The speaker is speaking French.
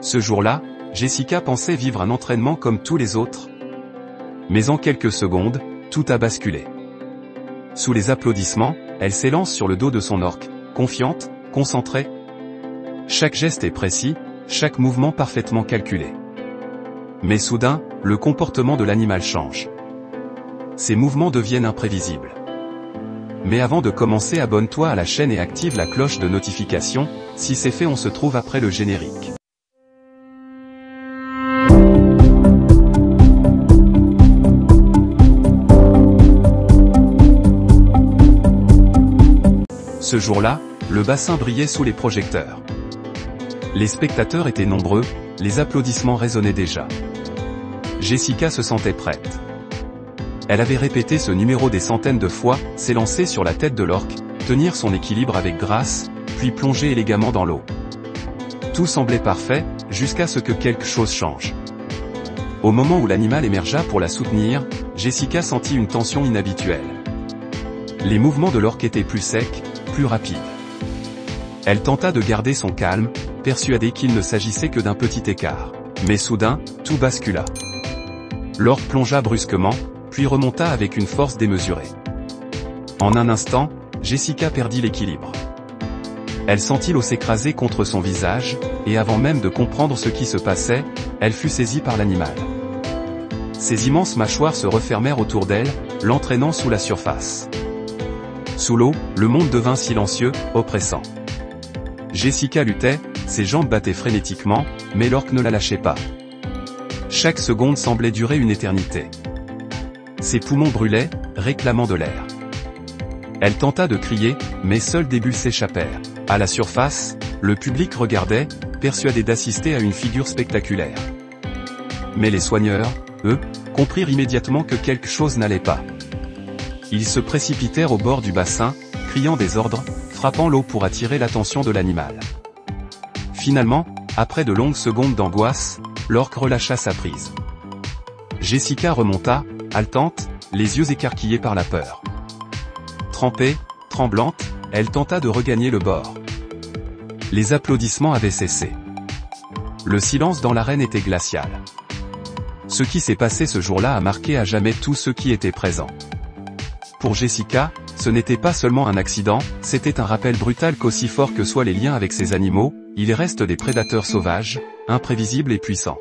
Ce jour-là, Jessica pensait vivre un entraînement comme tous les autres. Mais en quelques secondes, tout a basculé. Sous les applaudissements, elle s'élance sur le dos de son orque, confiante, concentrée. Chaque geste est précis, chaque mouvement parfaitement calculé. Mais soudain, le comportement de l'animal change. Ses mouvements deviennent imprévisibles. Mais avant de commencer, abonne-toi à la chaîne et active la cloche de notification. Si c'est fait, on se trouve après le générique. Ce jour-là, le bassin brillait sous les projecteurs. Les spectateurs étaient nombreux, les applaudissements résonnaient déjà. Jessica se sentait prête. Elle avait répété ce numéro des centaines de fois, s'élancer sur la tête de l'orque, tenir son équilibre avec grâce, puis plonger élégamment dans l'eau. Tout semblait parfait, jusqu'à ce que quelque chose change. Au moment où l'animal émergea pour la soutenir, Jessica sentit une tension inhabituelle. Les mouvements de l'orque étaient plus secs, plus rapides. Elle tenta de garder son calme, persuadée qu'il ne s'agissait que d'un petit écart. Mais soudain, tout bascula. L'orque plongea brusquement, puis remonta avec une force démesurée. En un instant, Jessica perdit l'équilibre. Elle sentit l'eau s'écraser contre son visage, et avant même de comprendre ce qui se passait, elle fut saisie par l'animal. Ses immenses mâchoires se refermèrent autour d'elle, l'entraînant sous la surface. Sous l'eau, le monde devint silencieux, oppressant. Jessica luttait, ses jambes battaient frénétiquement, mais l'orque ne la lâchait pas. Chaque seconde semblait durer une éternité. Ses poumons brûlaient, réclamant de l'air. Elle tenta de crier, mais seuls des bulles s'échappèrent. À la surface, le public regardait, persuadé d'assister à une figure spectaculaire. Mais les soigneurs, eux, comprirent immédiatement que quelque chose n'allait pas. Ils se précipitèrent au bord du bassin, criant des ordres, frappant l'eau pour attirer l'attention de l'animal. Finalement, après de longues secondes d'angoisse, l'orque relâcha sa prise. Jessica remonta, haletante, les yeux écarquillés par la peur. Trempée, tremblante, elle tenta de regagner le bord. Les applaudissements avaient cessé. Le silence dans l'arène était glacial. Ce qui s'est passé ce jour-là a marqué à jamais tous ceux qui étaient présents. Pour Jessica, ce n'était pas seulement un accident, c'était un rappel brutal qu'aussi fort que soient les liens avec ces animaux, ils restent des prédateurs sauvages, imprévisibles et puissants.